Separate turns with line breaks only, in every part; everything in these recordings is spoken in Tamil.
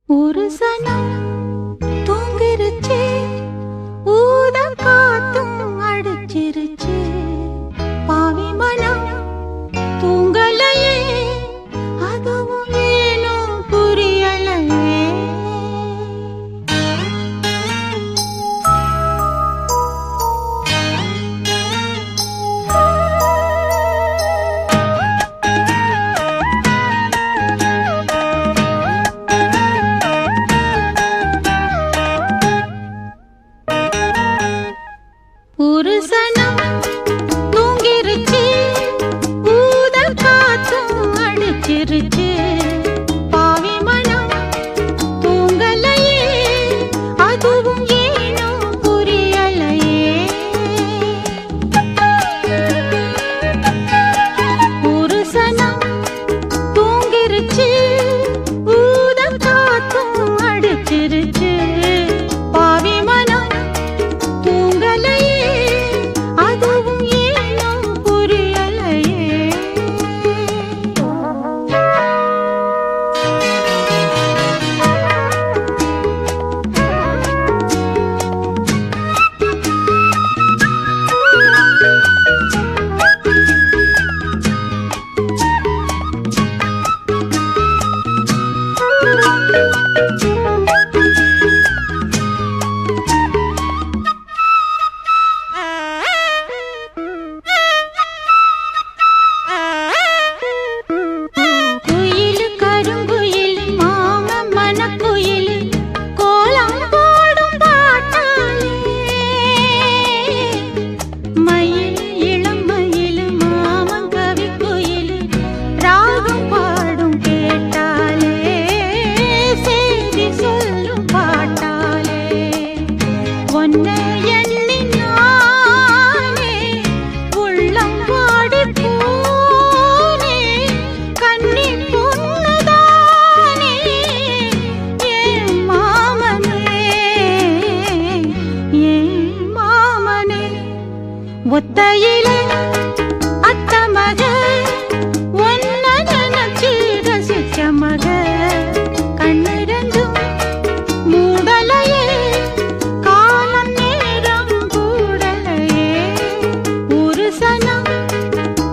ஒரு சனம் தூங்கிருச்சு, ஊத காத்தும் அடிச்சிருச்சு. பாவி மனம் தூங்கலையே, அதுவும் ஏனோ புரியலையே. ஒரு சனம் தூங்கிருச்சு, ஊத காத்தும் அடிச்சிருச்சு. பாவி மனம் தூங்கலையே, அதுவும் ஏனோ புரியலையே. ஒரு சனம் தூங்கிருச்சு, ஊத காத்தும் அடிச்சிருச்சு. பாவி மனம் தூங்கலையே, அதுவும் ஏனோ புரியலையே. குயிலு கருங்குயிலு மாமன் மனக்குயிலு கோலம் போடும் பாட்டாலே. மயில் இளம் மயிலு மாமன் கவிக்குயிலு ராகம் பாடும் கேட்டாலே. செய்தி சொல்லும் பாட்டாலே. ஒன்னை எண்ணி நானே உள்ளம் வாடிப் போனே. கன்னி பொண்ணுதானே என் மாமனே, என் மாமனே. ஒத்தையிலே அத்த மக, ஒன்ன நினைச்சு ரசிச்ச மக. கண்ணிரண்டும் மூடலையே, காலம் நேரம் கூடலையே. ஒரு சனம்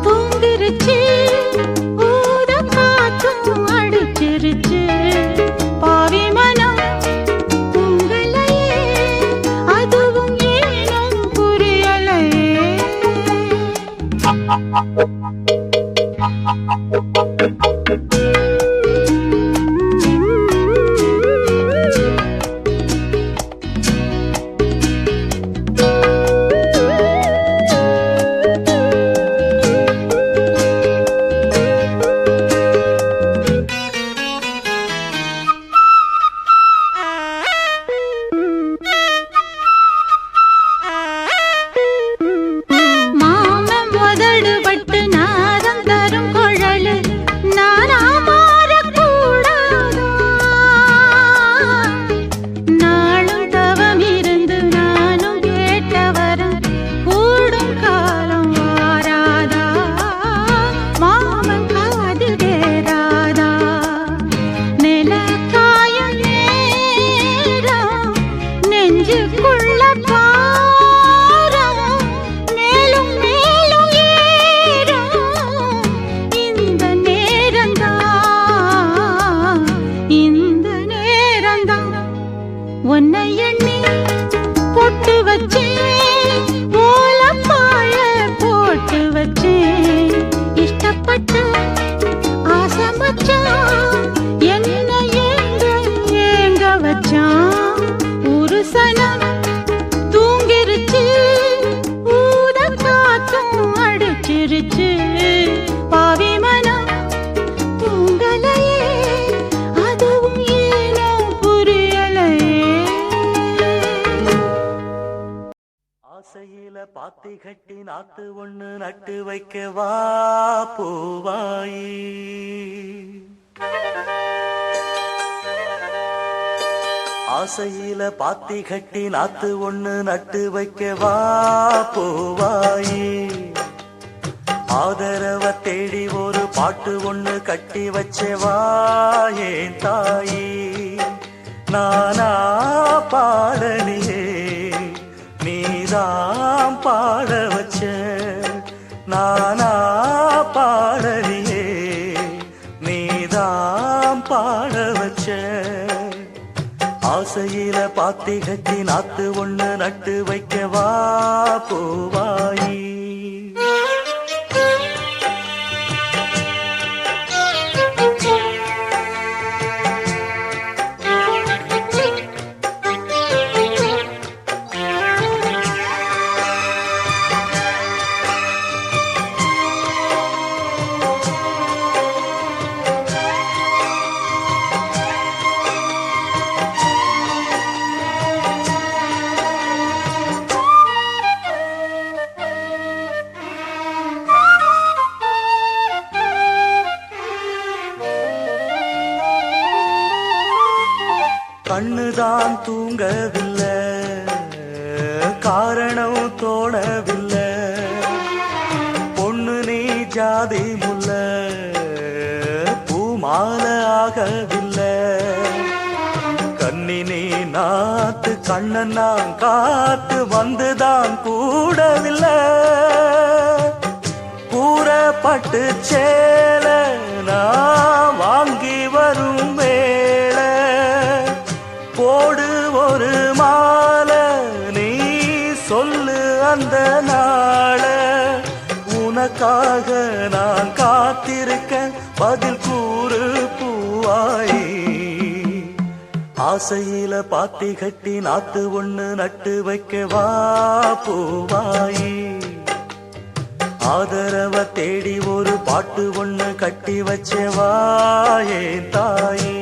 தூங்கிருச்சு, ஊத காத்தும் அடிச்சிருச்சு. பாவி மனம் தூங்கலையே, அதுவும் ஏனோ புரியலையே. மாமன் முதடு பட்டு நாதம் தரும் குழலு நானா மாறக்கூடாதா? நாளும் தவம் இருந்து நானும் கேட்டவரம் கூடும் காலம் வாராதா? மாமன் காதில் கேராதா? நிலக்காயும் நேரம் நெஞ்சுக்குள்ள பாரம் மேலும் மேலும் ஏறும். இந்த நேரம்தான், இந்த நேரம்தான். உன்னை எண்ணி பொட்டு வச்சேன், ஓலப்பாழ போட்டு வச்சேன். இஷ்டப்பட்டு ஆசை மச்சான், என்ன ஏங்க ஏங்க வச்சான். ஒரு சனம் தூங்கிருச்சு, ஊத காத்தும் அடிச்சிருச்சு. பாவி மனம் தூங்கலையே, அதுவும் ஏனோ புரியலையே.
ஆசையில பாத்தி கட்டி நாத்து ஒண்ணு நட்டு வைக்க வா பூவாயி. ஆசையில பாத்தி கட்டி நாத்து ஒண்ணு நட்டு வைக்க வா பூவாயி. ஆதரவ தேடி ஒரு பாட்டு ஒண்ணு கட்டி வச்சவா ஏன் தாயி. நானா பாடலியே நீதான் பாட வச்ச நானா பாடலியே நீதான் பாட வச்ச ஆசையில பாத்தி கட்டி நாத்து ஒண்ணு நட்டு வைக்கவா பூவாயி கண்ணுதான் தூங்கவில்லை காரணம் தோணவில்லை பொண்ணு நீ ஜாதி முல்ல பூமால ஆகவில்லை கண்ணினி நாத்து கண்ணன் நான் காத்து வந்துதான் கூடவில்லை கூறப்பட்டு சேல நான் வாங்கி வரும் வேளை போடு ஒரு மாலை நீ சொல்லு அந்த நாள உனக்காக நான் காத்திருக்க பதில் கூறு பூவாயி ஆசையில பாத்தி கட்டி நாத்து ஒண்ணு நட்டு வைக்கவா பூவாயி ஆதரவ தேடி ஒரு பாட்டு ஒண்ணு கட்டி வச்சவா ஏன் தாயி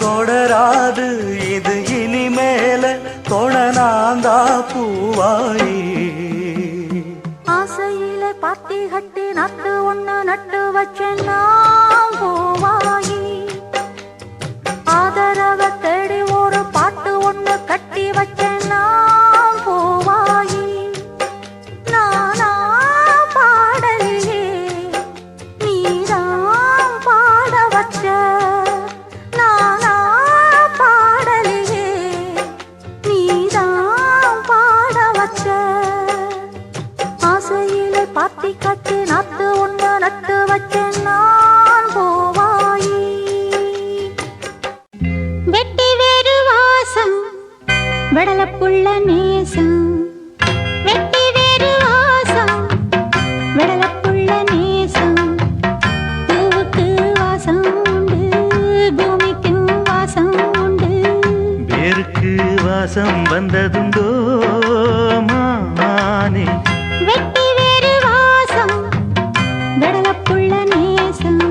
தொடராது இது இனிமேல தொடனாந்தா பூவாயி
ஆசையில பாத்தி கட்டி நட்டு ஒண்ணு நட்டு வச்சேன்னா பூவாயி ஆதரவ தேடி ஒரு பாட்டு ஒண்ணு கட்டி வச்சேன்னா பூவாயி நானா பாடலியே நீதான் பாட வச்ச பாத்தி கட்டி நாத்து ஒண்ணு நட்டு வச்சேன் நான் பூவாயி வெட்டி வேறு வாசம் வெடலப்புள்ள நேசம் வெட்டி வேறு வாசம் வெடலப்புள்ள நேசம் பூவுக்கு வாசம் உண்டு பூமிக்கு வாசம் உண்டு
வேருக்கு வாசம் வந்ததுண்டோ மானே
வெட்டி வேறு வாசம் வெடலப்புள்ள நேசம்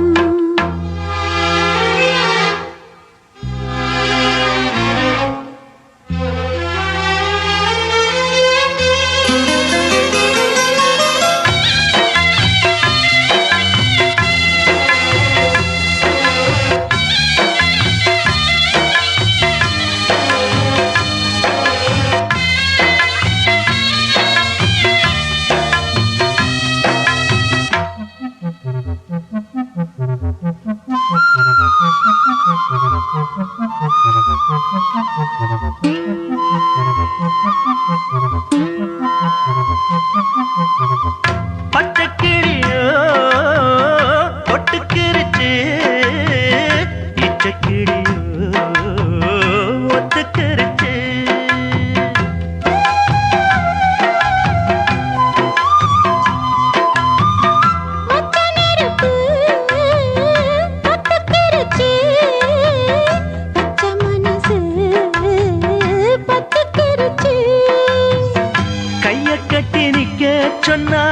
சொன்னா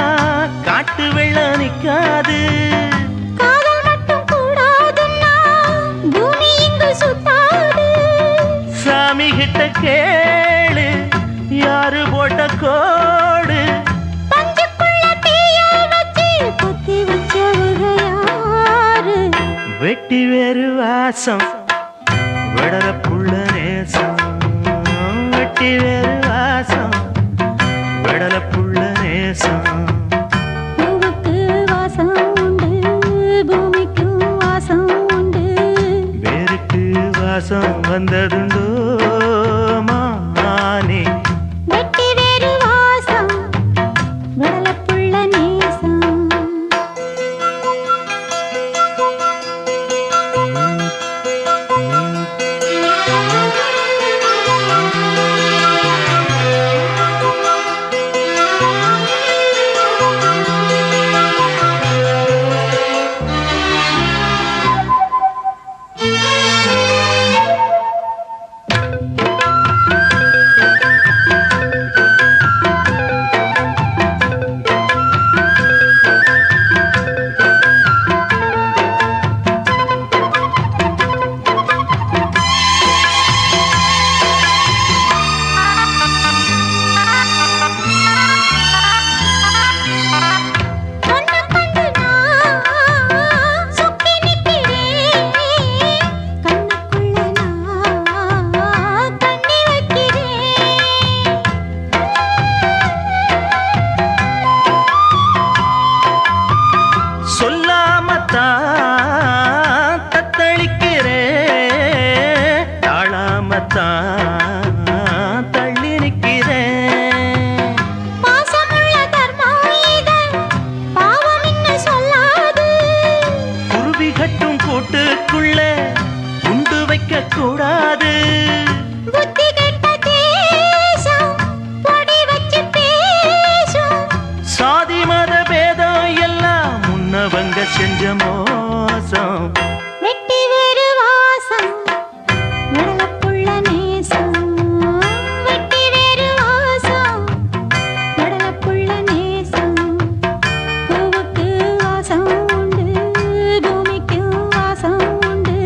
காட்டு வெள்ளம் நிக்காது.
காதல் மட்டும் கூடாதுன்னா பூமி இங்கு சுத்தாது.
சாமி கிட்ட கேளு யாரு போட்ட கோடு.
பஞ்சுக்குள்ள தீய வச்சு குத்தி வச்சவங்க யாரு?
வெட்டி வேறு வாசம் விடல புள்ள நேசம். வெட்டி வேறு வாசம் விடல புள்ள நேசம்.
பூவுக்கு வாசம் உண்டு, பூமிக்கு வாசம் உண்டு.
வேருக்கு வாசம் வந்ததுண்டோ மானே?
வெட்டி வேறு வாசம் விடல புள்ள நேசம்.
தள்ளி நிற்கிறேன்.
பாசமுள்ள தர்மம் இது, பாவம் என்ன சொல்லாது.
குருவி கட்டும் கூட்டுக்குள்ள குண்டு வைக்க கூடாது.
புத்தி கெட்ட தேசம் பொடி வச்சு பேசும்.
சாதி மத பேதம் எல்லாம் முன்னவங்க செஞ்ச மோசம்.
வெட்டி வேறு வாசம் விடல புள்ள நேசம். வெட்டி வேறு வாசம் விடல புள்ள நேசம். பூவுக்கு வாசம் உண்டு, பூமிக்கு வாசம் உண்டு.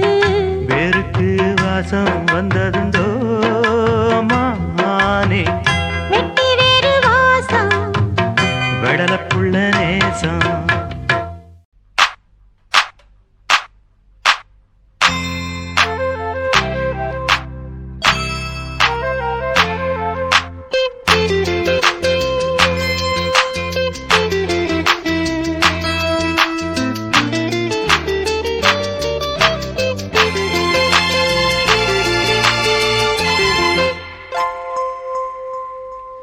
வேருக்கு வாசம் வந்ததுண்டோ மானே?
வெட்டி வேறு வாசம்
விடல புள்ள நேசம்.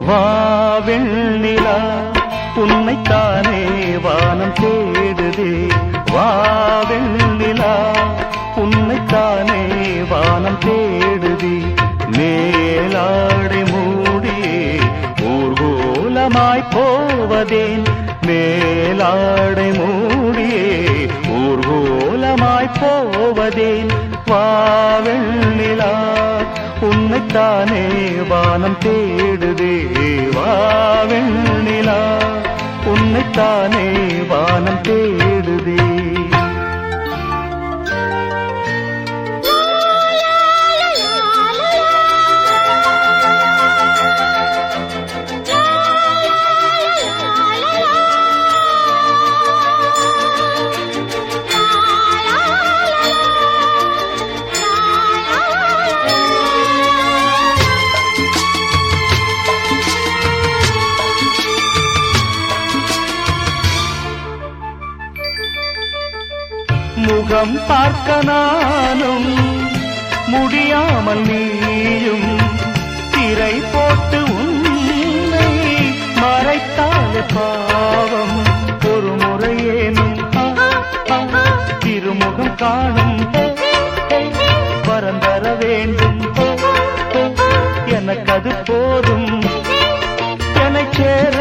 வாவெண்ணிலா உன்னைத்தானே வானம் தேடுதே. வாவெண்ணிலா உன்னைத்தானே வானம் தேடுதே. மேலாடை மூடியே ஊர்கோலமாய் போவதேன். மேலாடை மூடியே ஊர்கோலமாய் போவதேன். வாவெண்ணிலா உன்னைத்தானே வானம் தேடுதே. வாவெண்ணிலா உன்னைத்தானே வானம் தேடுதே. முகம் பார்க்க நானும் முடியாமல் நீயும் திரை போட்டு உன்னை மறைத்தாலே பாவம். ஒரு முறையேனும் திருமுகம் காணும் வரந்தர வேண்டும். எனக்கு அது போதும் என்னை சேர.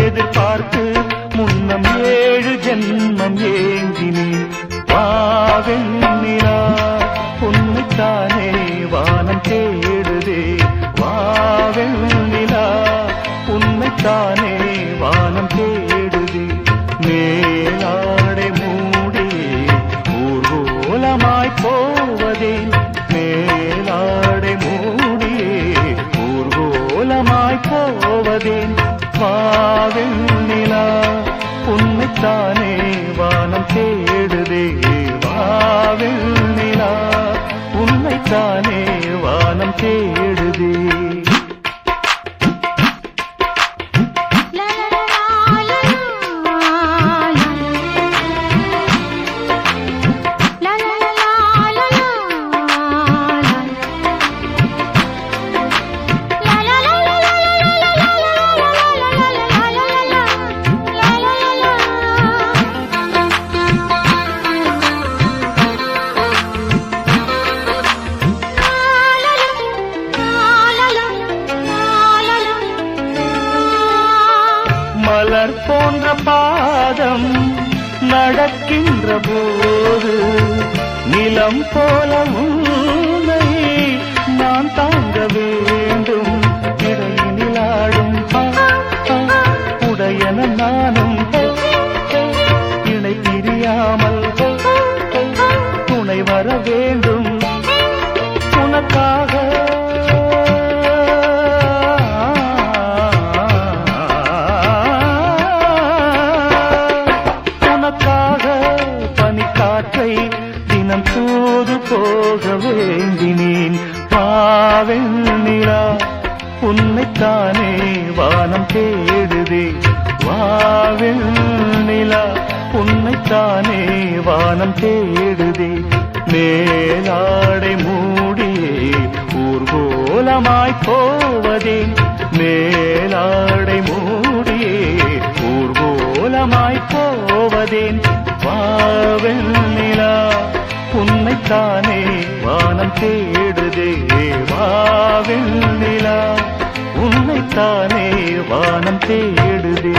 எதிர்பார்த்து முன்னம் 7 ஜென்மம் ஏங்கினேன். வாவெண்ணிலா உன்னைத்தானே வானம் தேடுதே வாவெண்ணிலா உன்னைத்தானே வானம் தேடுதே மேலாடை மூடி ஊர்வலமாய் போவதே மேலாடை மூடியே ஊர்வலமாய் போவதே வாவெண்ணிலா உன்னைத்தானே வானம் தேடுதே வாவெண்ணிலா உன்னைத்தானே வானம் தேடுதே மலர் போன்ற பாதம் நடக்கின்ற போது நிலம் போல உன்னை நான் தாங்க வேண்டும் இடையினிலாடும் உடையன நானும் இணை பிரியாமல் துணை வர வேண்டும் உனக்காக தினம் தூது போக வேண்டினேன் வாவெண்ணிலா உன்னைத்தானே வானம் தேடுதே வாவெண்ணிலா உன்னைத்தானே வானம் தேடுதே மேலாடை மூடியே ஊர்வலமாய் போவதே மேலாடை மூடியே ஊர்வலமாய் போவதேன் வாவெண்ணிலா உன்னைத்தானே வானம் தேடுதே வாவெண்ணிலா உன்னைத்தானே வானம் தேடுதே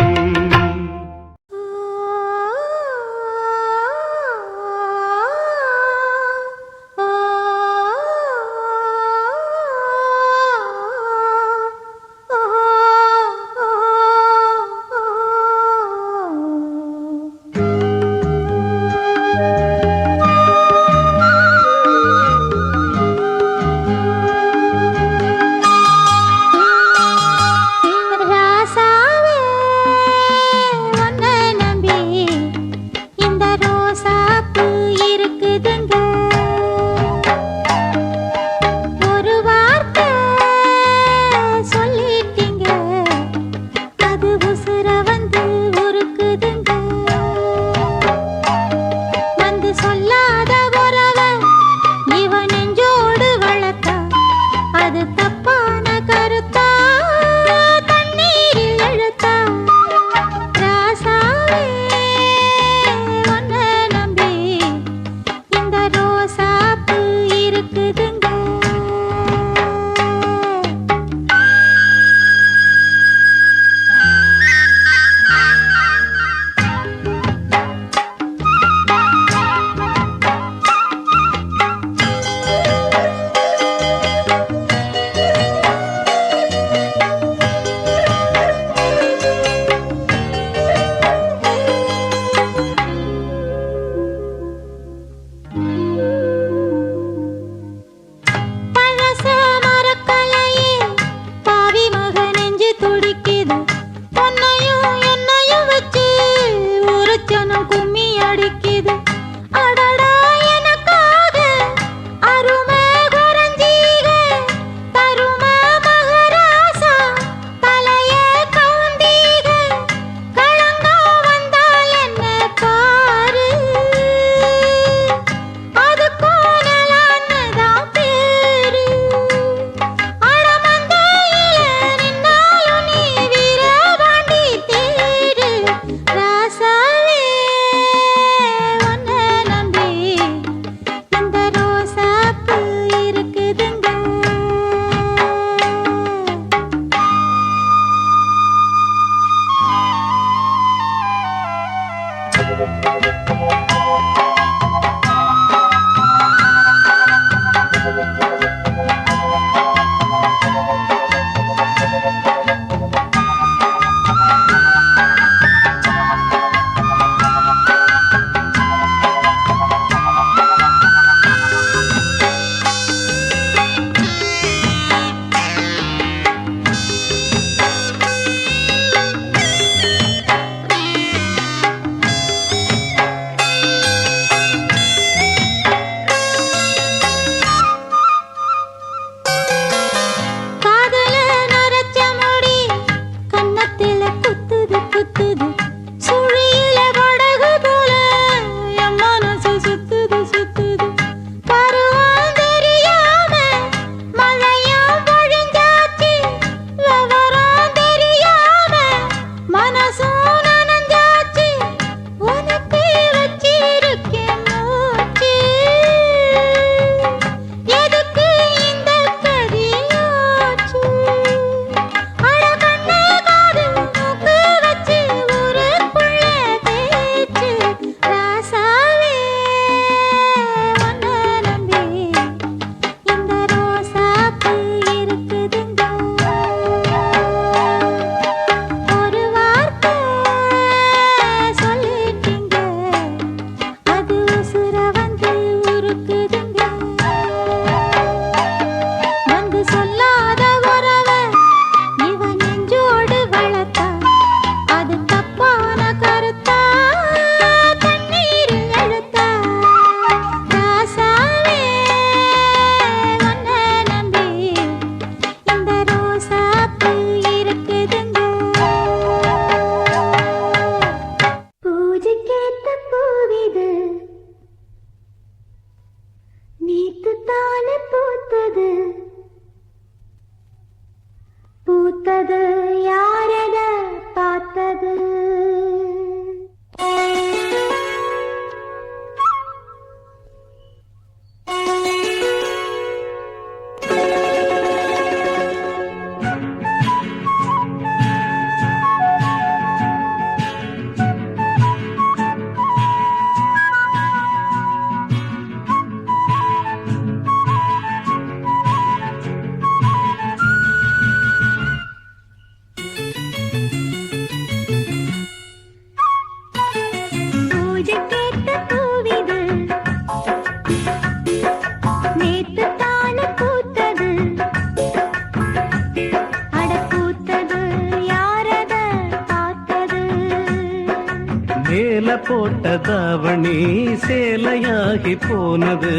போட்ட தாவணி சேலையாகி போனது.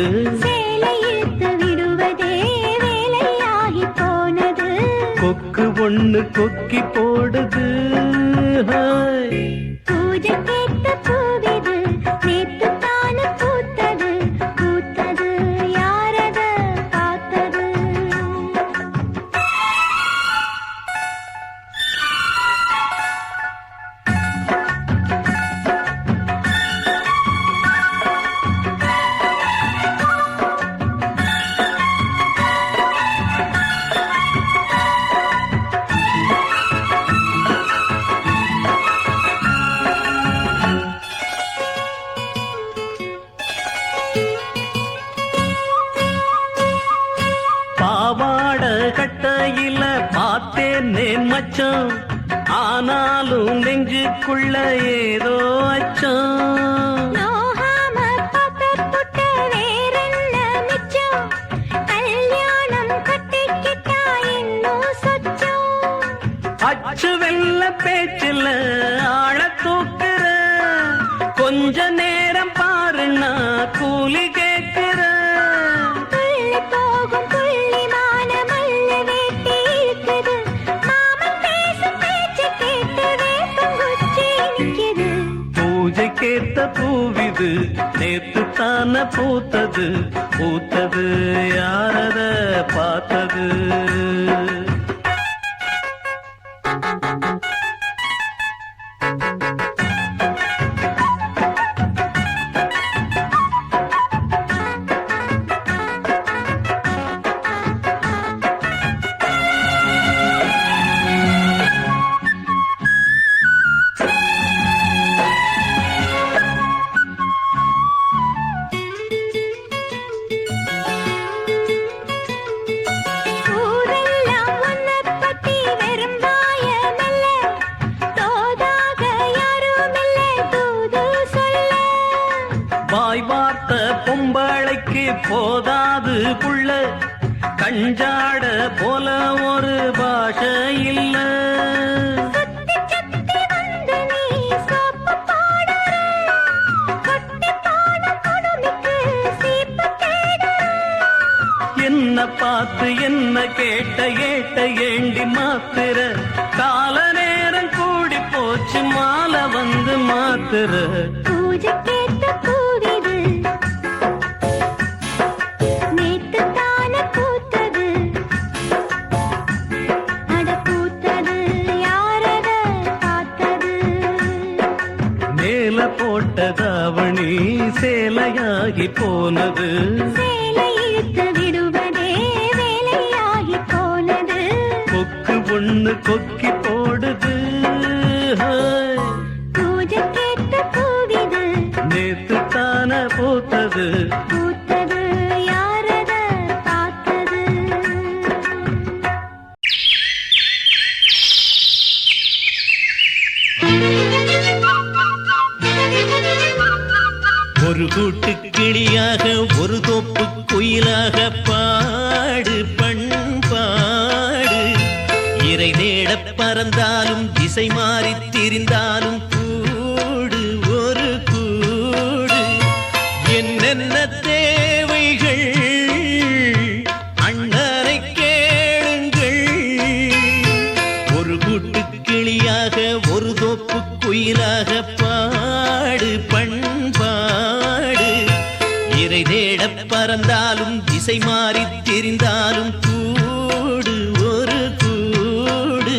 சேலை இழுத்து விடுவதே வேலையாகி போனது.
கொக்கு ஒண்ணு கொக்கி போடுது. ஹாய்.
பூஜை கேட்ட பூவிது நேத்து தானு பூத்தது. பூத்தது யாரத பார்த்தது?
பாவாட கட்டையில பார்த்தேனே மச்சான், ஆனாலும் நெஞ்சுக்குள்ள ஏதோ அச்சம்.
நோகாம பாக்கப்புட்ட வேறென்ன மிச்சம்? கல்யாணம் கட்டிக்கிட்டா இன்னும் சொச்சம்.
அச்சு வெள்ள பேச்சில ஆழ தூக்குற, கொஞ்ச நேரம் பாருன்னா கூலி கேட்கிற.
துள்ளி போகும் புள்ளிமான மல்லு வேட்டி இருக்குது. மாமன் பேசும் பேச்சு கேட்டு வேப்பங்குச்சி நிக்குது.
பூஜைக்கேத்த பூவிது நேத்து தான பூத்தது. பூத்தது யாரத பார்த்தது?
ஊரெல்லாம் உன்னைப் பத்தி வெறும் வாயமல்ல. தோதாக யாருமில்ல தூது சொல்ல.
வாய் வார்த்த பொம்பளைக்கு போதாது புள்ள, கஞ்சாட போல ஒரு பாஷை இல்ல.
சுத்தி சுத்தி வந்து நீ சோப்பு போடுற. கொட்டி போன குடுமிக்கு சீப்பு தேடுற.
என்ன பார்த்து என்ன கேட்ட ஏட்ட ஏண்டி மாத்துற? கால நேரம் கூடி போச்சு மாலை வந்து மாத்துற.
பூஜை கேட்ட பூவிது நேத்து தானே பூத்தது. அட பூத்தது யாரத பார்த்தது?
மேல போட்ட தாவணி சேலையாகி போனது.
சேலை இழுத்து விடுவதே வேலையாகி போனது.
கொக்கு ஒண்ணு கொக்கி போடுது. ஹாய்.
பூஜை கேட்ட பூவிது
நேத்து தான பூத்தது.
பூத்தது யாரத பார்த்தது?
ஒரு கூட்டு கிளியாக ஒரு தோப்பு குயிலாக பாடு பண்பாடு. இறை தேட பறந்தாலும் திசை மாறி திரிந்தாலும் கூடு ஒரு கூடு. என்னென்ன தேவைகள் அண்ணனை கேளுங்கள். ஒரு கூட்டு கிளியாக ஒரு தோப்பு குயிலாக பாடு பண்பாடு. இறை தேட பறந்தாலும் திசை மாறி திரிந்தாலும் கூடு ஒரு கூடு.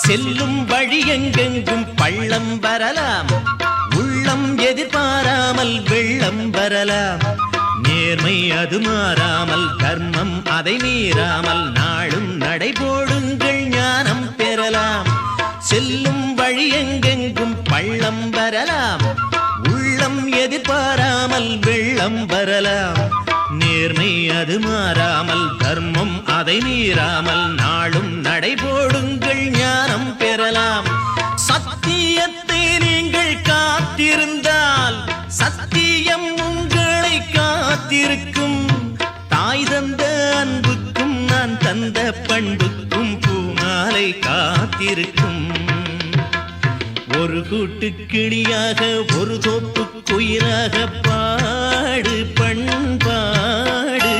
செல்லும் வழி எங்கெங்கும் பள்ளம் வரலாம், உள்ளம் எதிர்பாராமல் வெள்ளம் வரலாம். நேர்மை அது மாறாமல் தர்மம் அதை மீறாமல் நாளும் நடைபோடுங்கள் ஞானம் பெறலாம். செல்லும் வழி எங்கெங்கும் பள்ளம் வரலாம், உள்ளம் எதிர்பாராமல் வெள்ளம் வரலாம். நேர்மை அது மாறாமல் தர்மம் அதை மீறாமல் நாளும் நடைபோடுங்கள் ஞானம் பெறலாம். சத்தியத்தை நீங்கள் காத்திருந்தால் சத்தியம் உங்களை காத்திருக்கும். தாய் தந்த அன்புக்கும் நான் தந்த பண்புக்கும் பூமாலை காத்திருக்கும். ஒரு கூட்டு கிளியாக ஒரு தோப்பு குயிலாக பாடு பண்பாடு.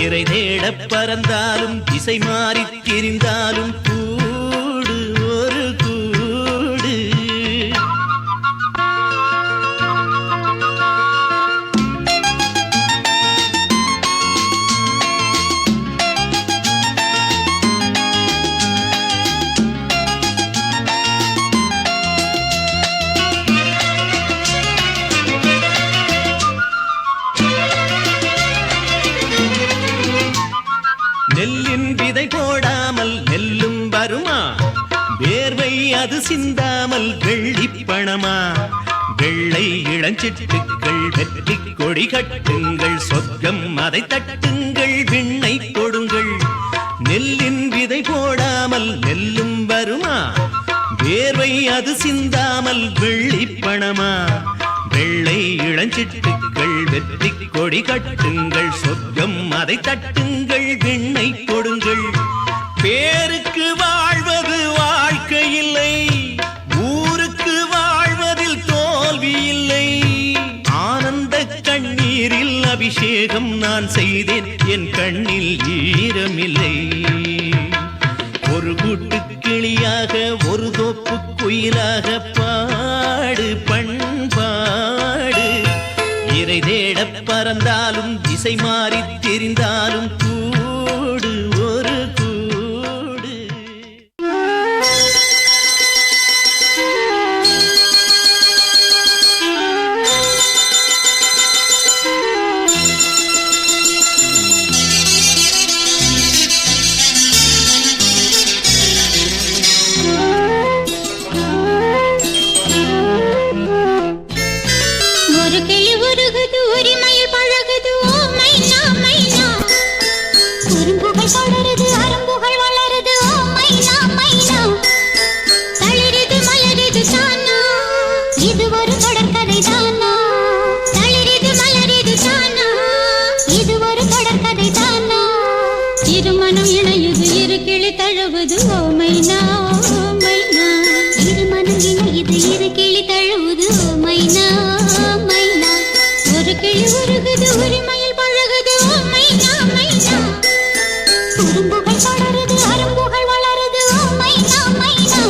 இறை தேட பறந்தாலும் திசை மாறி திரிந்தாலும் கூடு ஒரு கூடு. நெல்லின் விதை போடாமல் நெல்லும் வருமா? வேர்வை அது சிந்தாமல் வெள்ளிப் பணமா? வெள்ளை இளஞ்சிட்டுக்கள் வெற்றி கொடி கட்டுங்கள். சொர்க்கம் அதை தட்டுங்கள், விண்ணை கொடுங்கள். நெல்லின் விதை போடாமல் நெல்லும் வருமா? வேர்வை அது சிந்தாமல் வெள்ளிப் பணமா? வெள்ளை இளஞ்சிட்டுக்கள் வெற்றி கொடி கட்டுங்கள். சொர்க்கம் அதை தட்டுங்கள், விண்ணை கொடுங்கள். பேருக்கு வாழ்வது வாழ்க்கை இல்லை, ஊருக்கு வாழ்வதில் தோல்வி இல்லை. ஆனந்த கண்ணீரில் அபிஷேகம் நான் செய்தேன், என் கண்ணில் ஈரமில்லை. ஒரு கூட்டு கிளியாக ஒரு தோப்பு குயிலாக பாடு பண்பாடு. இறை தேட பறந்தாலும் திசை மாறி தெரிந்தாலும் கூடு ஒரு கூடு.
இருமனம் இணையுது இரு கிளி தழுவது ஓ மைனா ஓ மைனா. இருமனம் இணையுது இரு கிளி தழுவது ஓ மைனா ஓ மைனா. ஒரு கிளி உருகுது உரிமையில் பழகுது ஓ மைனா மைனா. குறும்புகள் தொடருது அரும்புகள் வளருது ஓ மைனா மைனா.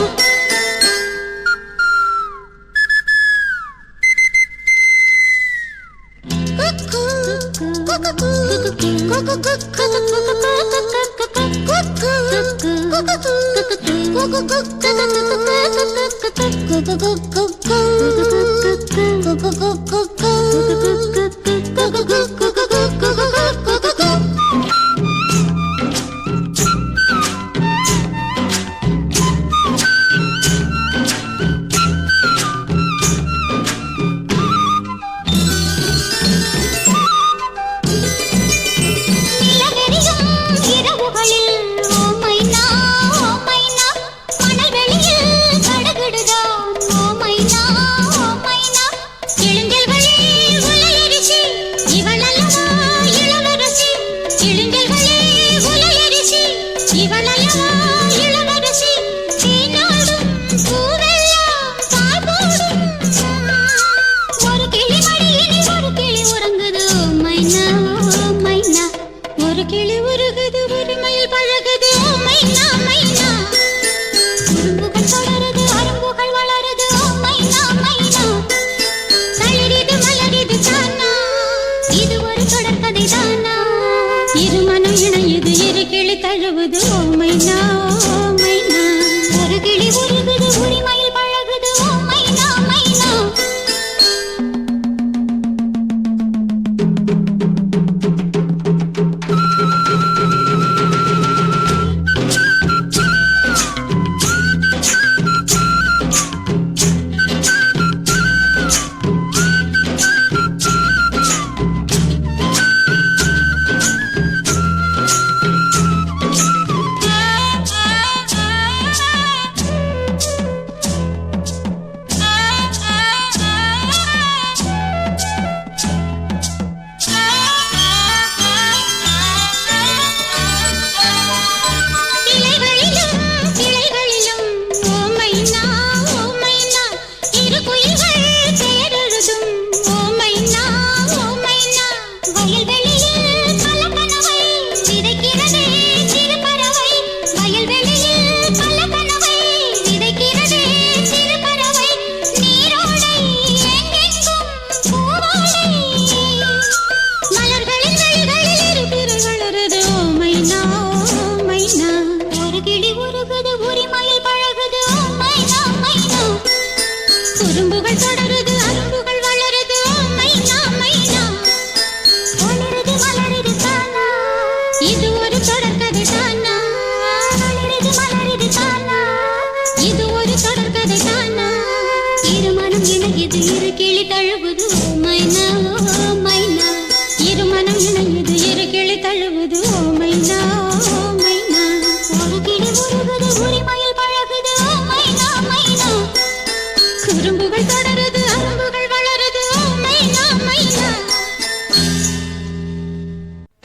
இருமனம் இணையுது இரு கிளி தழுவுது ஓ மைனா ஓ மைனா. ஒரு கிளி உருகுது உரிமையில் பழகுது ஓ மைனா மைனா.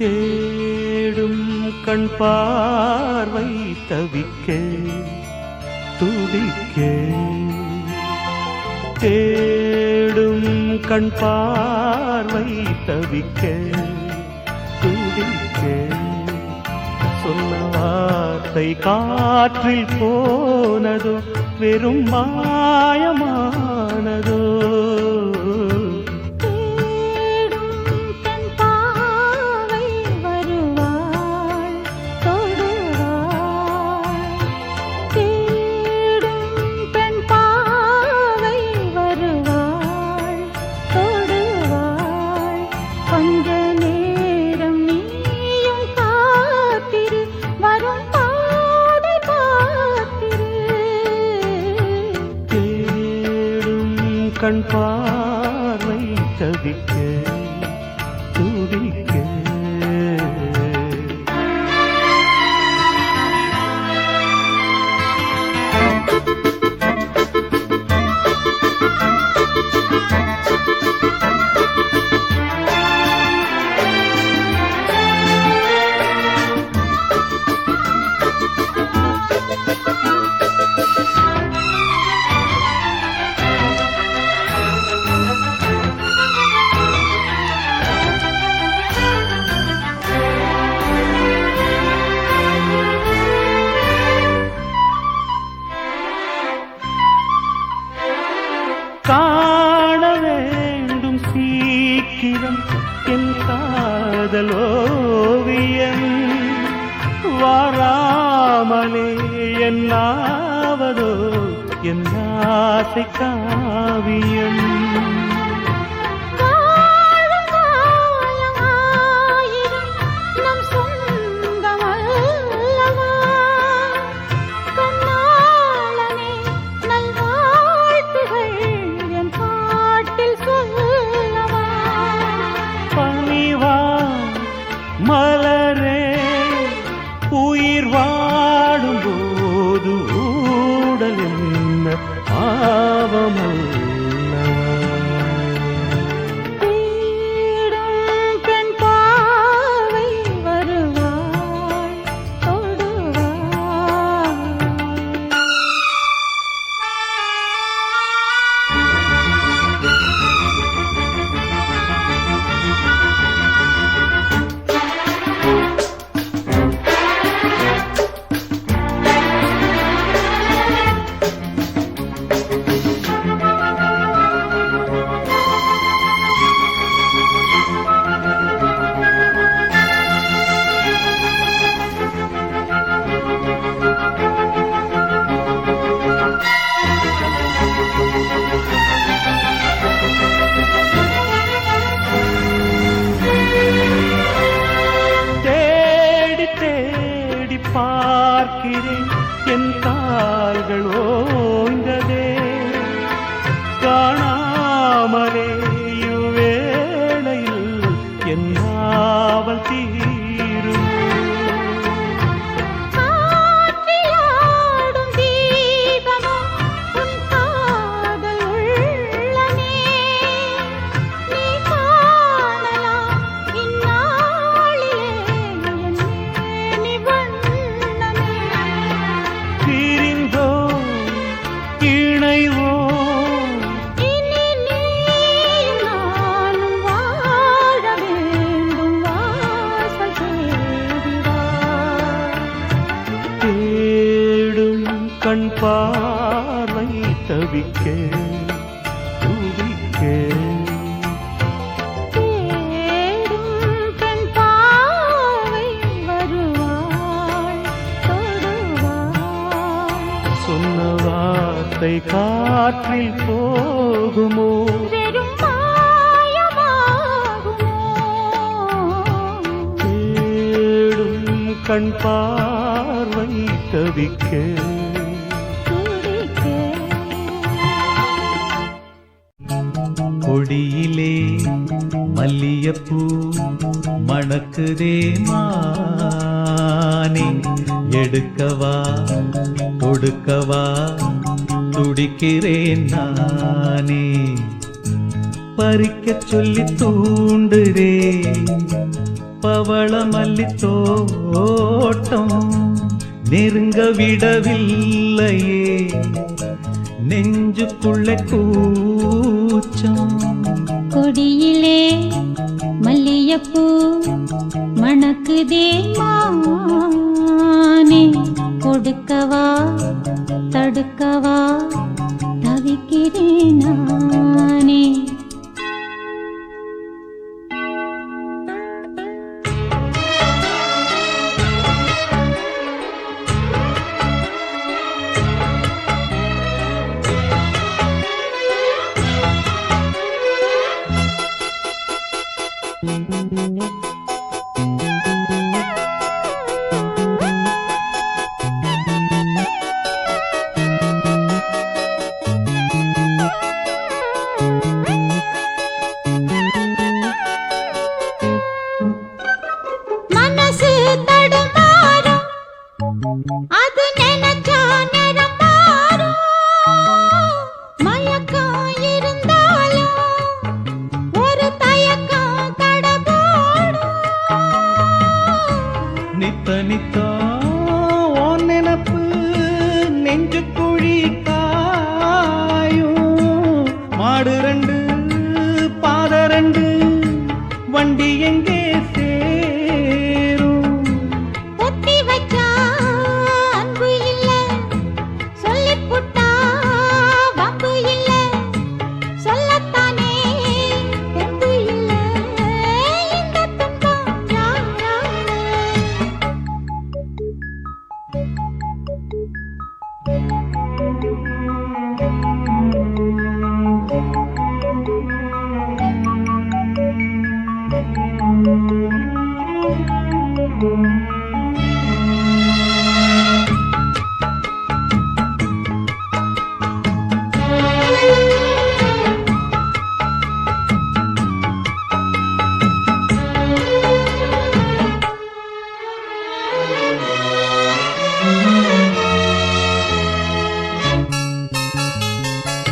தேடும் கண் பார்வை தவிக்க துடிக்க தேடும் கண் பார்வை தவிக்க துடிக்க சொன்ன வார்த்தை காற்றில் போனதோ வெறும் மாயமானதோ கண் பார்வை தவிக்க துடிக்க காண வேண்டும் சீக்கிரம் என் காதல் ஓவியம் வாராமலே என்னாவதோ என் ஆசை காவியம் மலரே உயிர் வாடும் போது ஊடல் என்ன பாவமல்லவா
பெண் பாவை வருவாய் தொடுவாய்
பார்க்கிறேன் என் கால்கள் ஓய்ந்ததே காணாமலே இவ்வேளையில் என் நாவல் தீரும் கண் பார்வை தவிக்க துடிக்க
பெண் பாவை வருவாய் தொடுவாய்
சொன்ன வார்த்தை காற்றில் போகுமோ
வெறும் மாயமாகுமோ
தேடும் கண் பார்வை தவிக்க
கொடியிலே மல்லியப்பூ மணக்குதே மானே எடுக்கவா கொடுக்கவா துடிக்கிறேன் நானே பறிக்கச் சொல்லி தூண்டுதே பவளமல்லி தோட்டம் நெருங்க விடவில்லையே நெஞ்சுக்குள்ள கூச்சம்.
கொடியிலே மல்லியப்பூ மணக்குதே மானே, கொடுக்கவா தடுக்கவா தவிக்கிறேன் நானே. மனசு தடுமாறும், அது நினைச்சா நேரம் மாறும். மயக்கம் இருந்தாலும் ஒரு தயக்கம் தடபோடும்.
நித்த நித்தா உன் நினப்பு நெஞ்சு குழி காயும். மாடு ரெண்டு பாத ரெண்டு வண்டி எங்கே சேரும்?
ஒத்தி வச்சா அன்பு இல்ல, சொல்லிப் புட்டா வம்பு இல்ல. சொல்லத்தானே தெம்பு இல்ல, இந்த துன்பம் யாரால?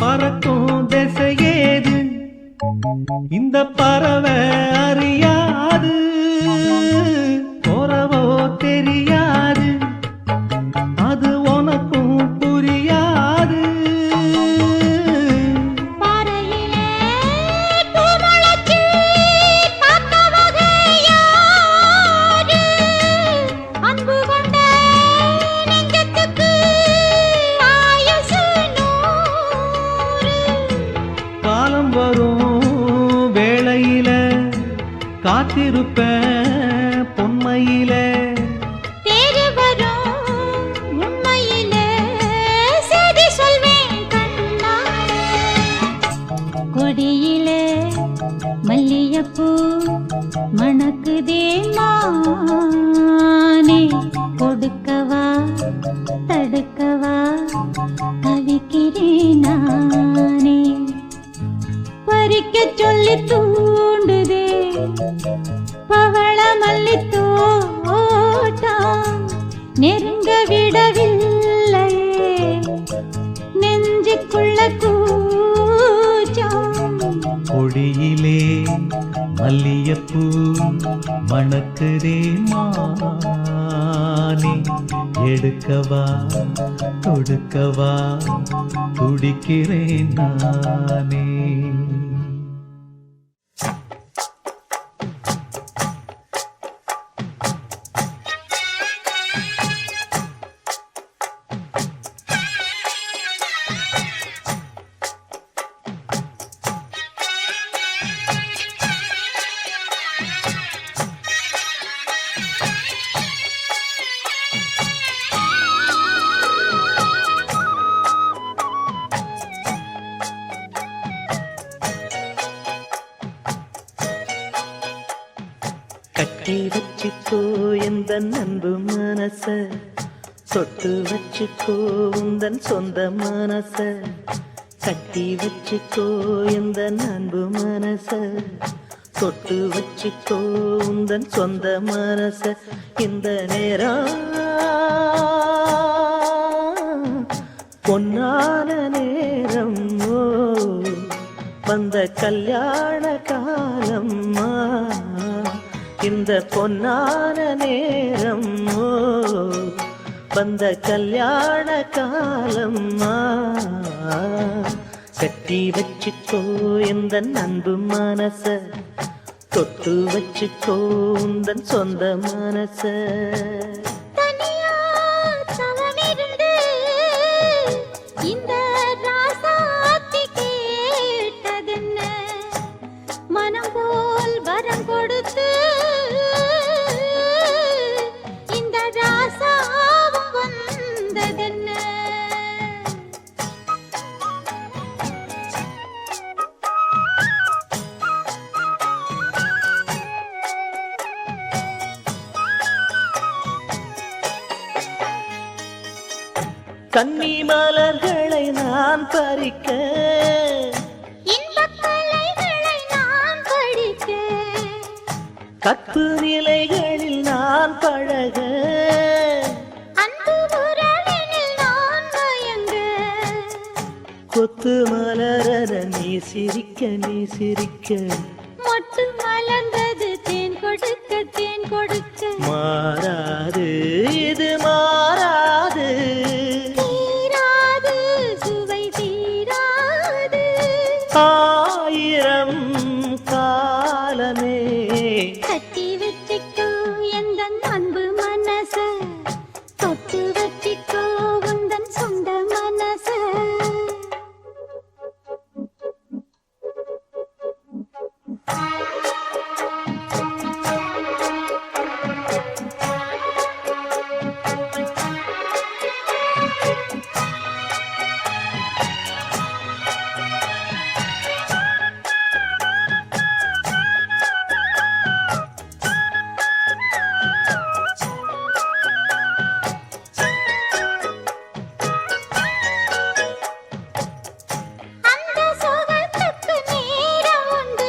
பறக்கும் திசையேது இந்த பறவை அறியாது. போறவோ தெரியாது, அது உனக்கும் புரியாது.
பாறையிலே பூ முளைச்சு பார்த்தவக யாரு? அன்பு கொண்ட நெஞ்சத்துக்கு ஆயுசு 100.
காலம் வரும் வேளையில காத்திருப்பேன் பொன்மையில.
தேறு வரும் உண்மையிலே செய்தி சொல்வேன் கண்ணாலே. கொடியிலே மல்லியப்பூ மணக்குதே மானே, கொடுக்கவா தடுக்கவா தவிக்கிறேன் நானே. பறிக்க சொல்லி தூண்டுதே பவளமல்லி தோட்டம், நெருங்க விடவில்லையே நெஞ்சுக்குள்ள கூச்சம்.
கொடியிலே மல்லியப்பூ மணக்குதே மானே, எடுக்கவா தொடுக்கவா துடிக்கிறேன் நானே.
கட்டி வச்சுக்கோ எந்த அன்பு மனச, தொட்டு வச்சுக்கோ உந்தன் சொந்த மனச. கட்டி வச்சுக்கோ எந்த அன்பு மனச, தொட்டு வச்சுக்கோ உந்தன் சொந்த மனச. இந்த நேரம் பொன்னான நேரம், வந்த கல்யாண காலம்மா. இந்த பொன்னான நேரம் வந்த கல்யாண காலம்மா கட்டி வச்சுக்கோ இந்த அன்பு மனச தொட்டு வச்சுக்கோ உந்தன் சொந்த மனச
தனியா தவமிருந்து இந்த ராசாத்தி கேட்டதென்ன மனம் போல் வரம் கொடுத்து இந்த ராசாவும் வந்ததென்ன
கன்னி மலர்களை நான் பறிக்க
இன்பக் கலைகளை நான் படிக்க
கற்பு நிலைகளில் நான் பழக
அன்பு உறவினில் நான் மயங்க
கொத்து மலர நீ சிரிக்க நீ சிரிக்க
மொட்டு மலர்ந்தது தேன் கொடுக்க தேன் கொடுக்க
மாறாது இது மாறாது
தீராது சுவை தீராது
ஆயிரம் காலமே
கட்டி வச்சிக்கோ எந்தன் அன்பு மனச தொட்டு வச்சிக்கோ உந்தன் சொந்த மனச அந்த சுகத்துக்கு நேரம் உண்டு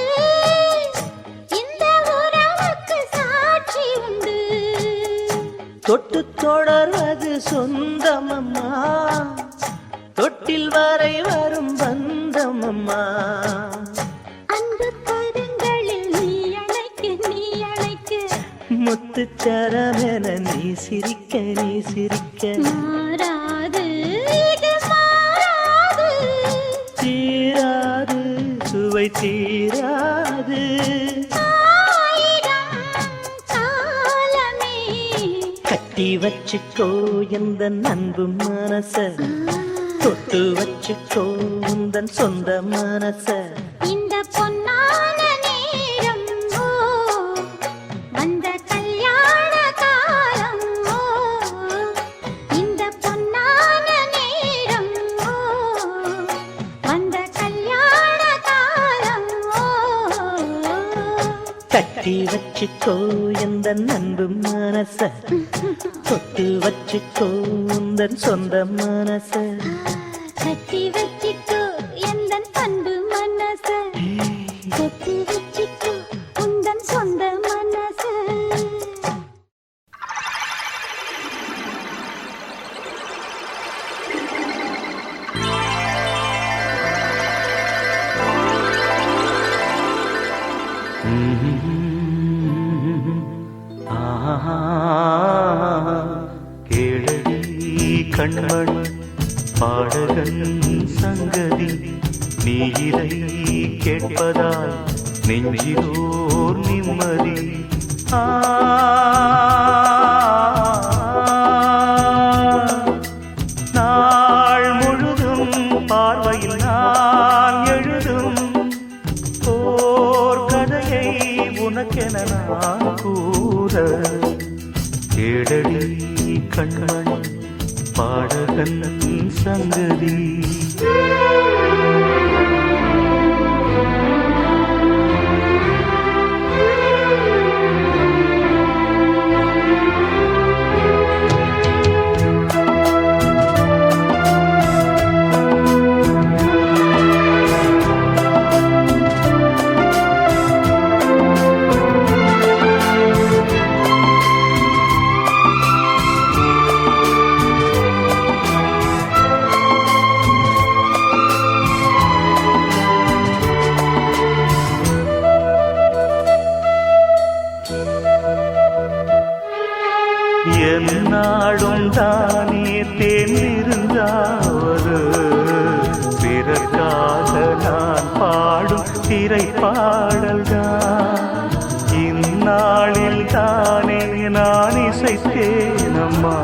இந்த உறவுக்கு சாட்சி உண்டு
தொட்டு தொடர்வது சொந்தமம்மா தொட்டில் வரை வரும் பந்தமம்மா
அன்பு கரங்களில் நீ அழைக்க
முத்துச்சரமென நீ சிரிக்க நீ சிரிக்க
மாறாது இது மாறாது
தீராது சுவை தீராது
ஆயிரம் காலமே
கட்டி வச்சுக்கோ எந்த அன்பு மனச தொட்டு வச்சுக்கோ உந்தன் சொந்த மனச
இந்த பொன்னான நேரம் வந்த கல்யாண காலம் இந்த பொன்னான நேரம் வந்த கல்யாண காலம்
கட்டி வச்சுக்கோ எந்த அன்பு மனச தொட்டு வச்சுக்கோ உந்தன் சொந்த மனச
கட்டி வச்சிக்கோ எந்தன் அன்பு மனச தொட்டு வச்சிக்கோ உந்தன் சொந்த மனச
கேளடி கண்மண் பாடகன் சங்கதி நீ இதை கேட்பதால் நெஞ்சிலோர் நிம்மதி நாள் முழுதும் பார்வையில் நான் எழுதும் ஓர் கதையை உனக்கென நான் கூற கேளடி கண்மண் பாடகன் சங்கதி என்னாடும் தானே தேர்ந்திருந்தாவது பிறக்காக நான் பாடும் திரைப்பாடல்தான் இந்நாளில் தானே நான் இசைத்தேனம்மா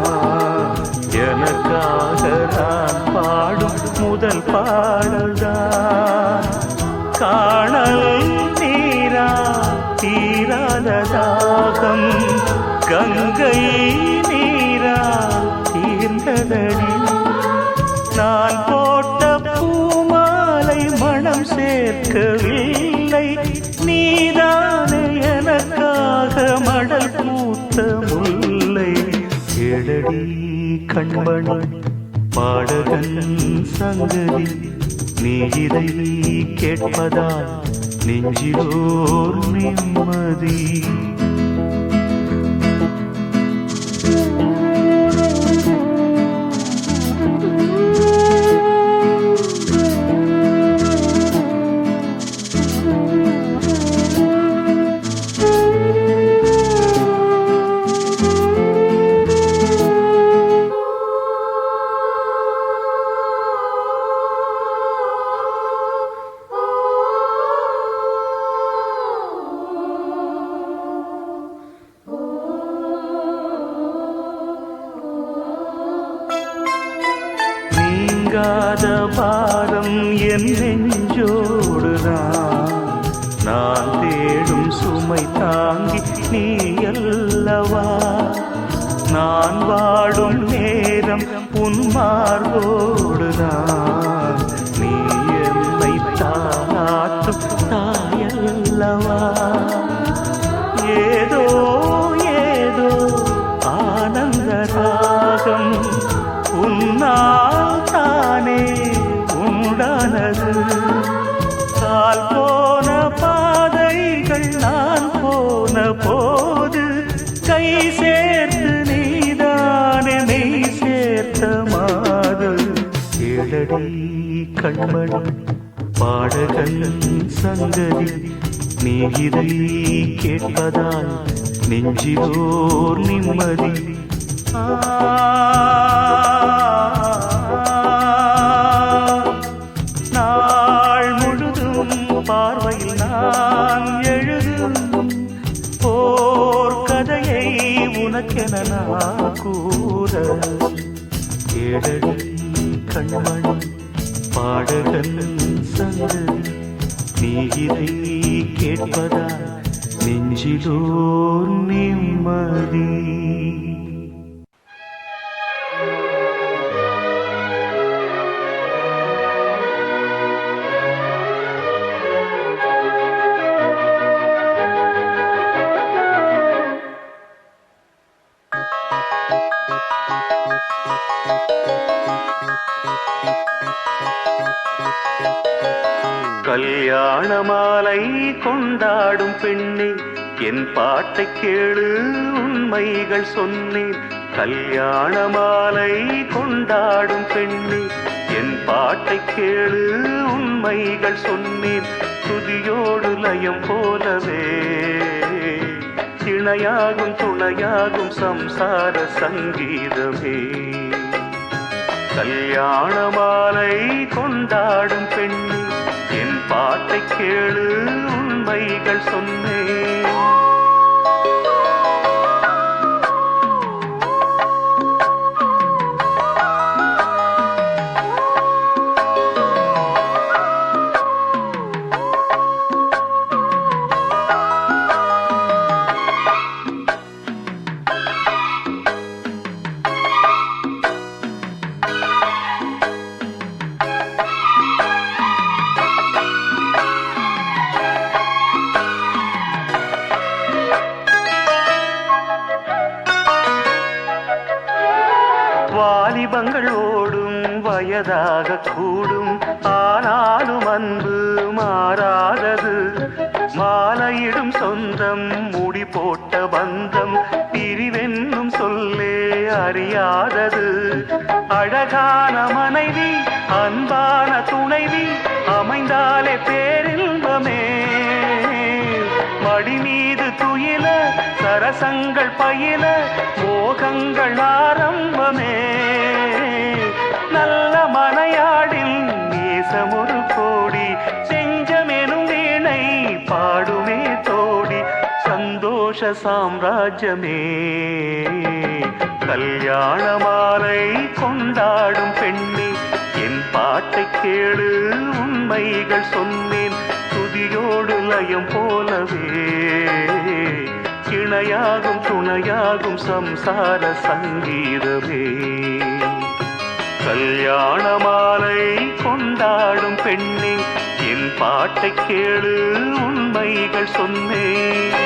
எனக்காக நான் பாடும் முதல் பாடல்தான் காணல் நீரா தீராத தாகம் கங்கை நீரா தீர்ந்ததடி நான் போட்ட பூமாலை மனம் சேர்க்கவில்லை நீதானே எனக்காக மடல் பூத்த முல்லை கேளடி கண்மணி பாடகன் சங்கதி நீ இதை கேட்பதால் நெஞ்சிலோர் நிம்மதி நீங்காத பாரம் என் நெஞ்சோடுதான் நான் தேடும் சுமை தாங்கி நீ அல்லவா நான் வாடும் நேரம் உன் மார்போடுதான் நீ என்னை தாளாட்டும் தாயல்லவா ஏதோ ஏதோ ஆனந்த ராகம் உன்னால் தானே உண்டானது கால் போன பாதைகள் நான் போன போது கை சேர்த்து நீதானே மெய் சேர்த்த மாது கேளடி கண்மணி பாடகன் சங்கதி நீ இதை கேட்பதால் நெஞ்சிலோர் நிம்மதி நாள் முழுதும் பார்வையில் நான் எழுதும் போர் கதையை உனக்கென நான் கூற கேளடி கண்மணி பாடகன் சங்கதி நீ இதை கேட்பதால் நெஞ்சிலோர் நிம்மதி கல்யாண மாலை கொண்டாடும் பெண்ணே என் பாட்டை கேளு உண்மைகள் சொன்னேன் கல்யாண மாலை கொண்டாடும் பெண்ணே என் பாட்டை கேளு உண்மைகள் சொன்னேன் துதியோடு லயம் போலவே இணையாகும் துணையாகும் சம்சார சங்கீதமே கல்யாண மாலை கொண்டாடும் பெண்ணே என் பாட்டை கேளு உண்மைகள் சொன்னேன் வாலிபங்கள் ஓடும் வயதாக கூடும் ஆனாலும் அன்பு மாறாதது மாலையிடும் சொந்தம் முடி போட்ட பந்தம் பிரிவென்னும் சொல்லே அறியாதது அழகான மனைவி அன்பான துணைவி அமைந்தாலே பேரின்பமே மடி மீது துயில சரசங்கள் பயில மோகங்கள் ஆரம்பமே நல்ல மனையாடில் நேசமொரு கோடி செஞ்சமெனும் வீணை பாடுமே தோடி சந்தோஷ சாம்ராஜ்யமே கல்யாண மாலை கொண்டாடும் பெண்ணே என் பாட்டை கேளு உண்மைகள் சொன்னேன் துதியோடு லயம் போலவே இணையாகும் துணையாகும் சம்சார சங்கீதமே கல்யாண மாலை கொண்டாடும் பெண்ணே என் பாட்டை கேளு உண்மைகள் சொன்னேன்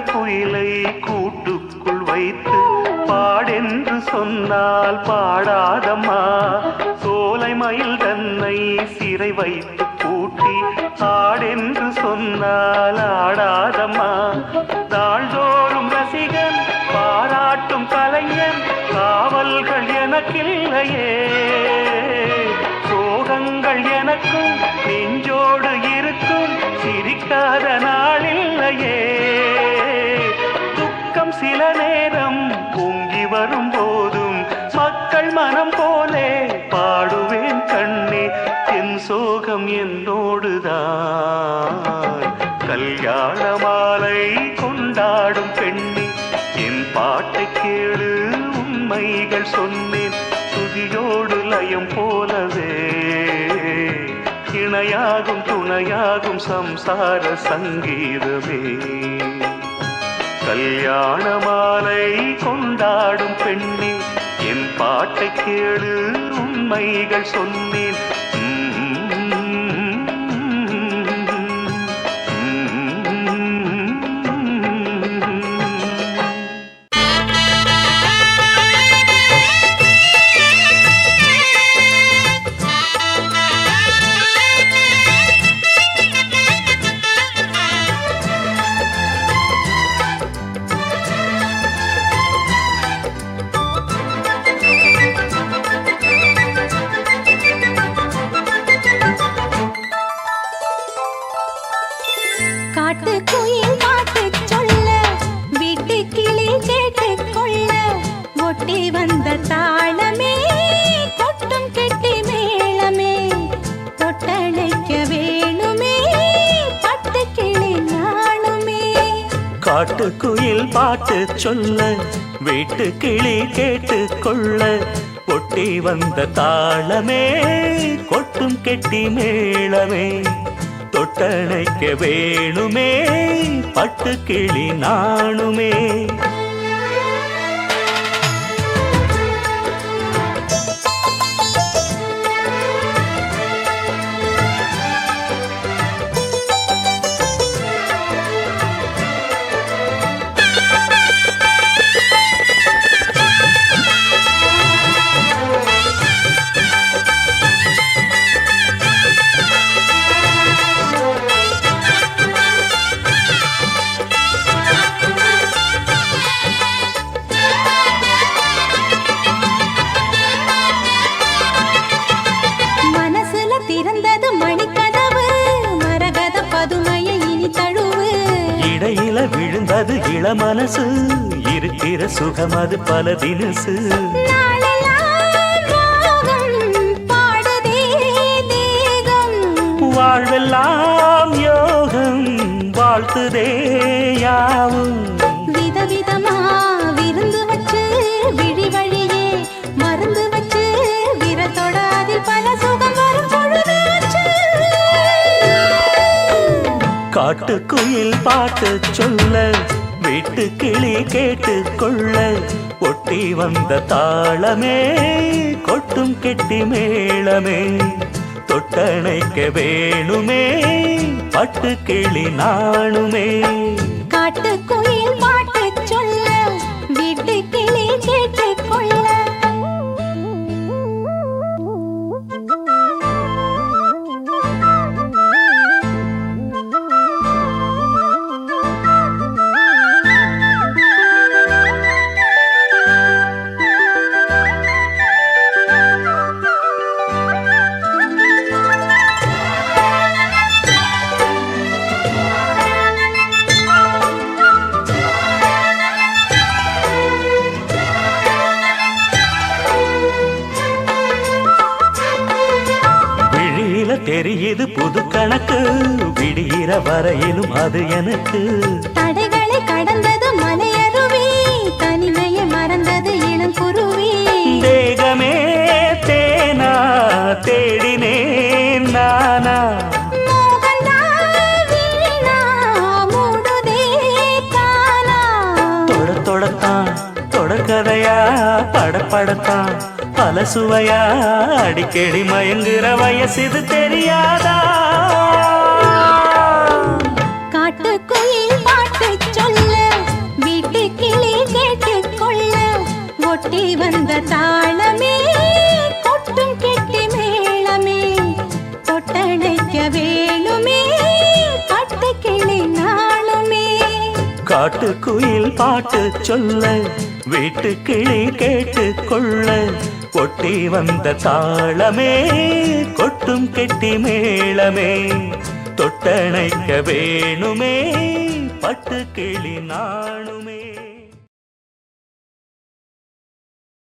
குயிலை கூட்டுக்குள் வைத்து பாடென்று சொன்னால் பாடாதம்மா சோலை மயில் தன்னை சிறை வைத்து பூட்டி ஆடென்று சொன்னால் ஆடாதம்மா நாள்தோறும் ரசிகன் பாராட்டும் கலைஞன் காவல்கள் எனக்கில்லையே சோகங்கள் எனக்கும் நெஞ்சோடு இருக்கும் சிரிக்காத நாளில்லையே சில நேரம் பொங்கி வரும் போதும் மக்கள் மனம் போலே பாடுவேன் கண்ணே என் சோகம் என்னோடுதான் கல்யாண மாலை கொண்டாடும் பெண்ணே என் பாட்டை கேளு உண்மைகள் சொன்னேன் துதியோடு லயம் போலவே இணையாகும் துணையாகும் சம்சார சங்கீதமே கல்யாண மாலை கொண்டாடும் பெண்ணே என் பாட்டை கேளு உண்மைகள் சொன்னேன் காட்டுக்குயில் பாட்டு சொல்ல வீட்டு கிளி கேட்டு கொள்ள ஒட்டி வந்த தாளமே கொட்டும் கெட்டி மேளமே தொட்டணைக்க வேணுமே பட்டு கிளி நாணுமே விழுந்தது இளமனசு இருக்கிற சுகம் அது பல தினசு வாழ்வெல்லாம் யோகம் வாழ்த்துதே யாவும்
விதவிதமா விருந்து வச்சு விழி வழியே மருந்து வச்சு விரத்தோட அதில் பல சுகம் வரும் பொழுதாச்சு
காட்டுக்குயில் பாட்டு சொல்ல வீட்டு கிளி கேட்டு கொள்ள கொட்டி வந்த தாளமே கொட்டும் கெட்டி மேளமே தொட்டணைக்க வேணுமே பட்டு கிளி நாணுமே
காட்டுக்குயில் பாட்டு சொல்ல வீட்டு கிளி கேட்டுக் கொள்ள
தெரியுது புது கணக்கு விடிகிற வரையிலும் அது எனக்கு
தடைகளை கடந்தது மலையருவி தனிமையை மறந்தது இளம் குருவி
தேகமே தேனா தேடினேன் நானா தொடத்தான் தொடர்கதையா படப்படத்தான் பல சுவையா அடிக்கடி மயங்குற வயசிது தெரியாதா
காட்டுக்குயில் பாட்டு சொல்ல வீட்டு கிளி கேட்டுக் கொள்ள ஒட்டி வந்த தாளமே கொட்டும் கெட்டி மேளமே தொட்டணைக்க வேணுமே பட்டு கிளி நாளுமே
காட்டுக்குயில் பாட்டு சொல்ல வீட்டு கிளி கேட்டுக் கொள்ள கொட்டி வந்த தாளமே கொட்டும் கெட்டி மேளமே தொட்டணைக்க வேணுமே பட்டு கிளி நாணுமே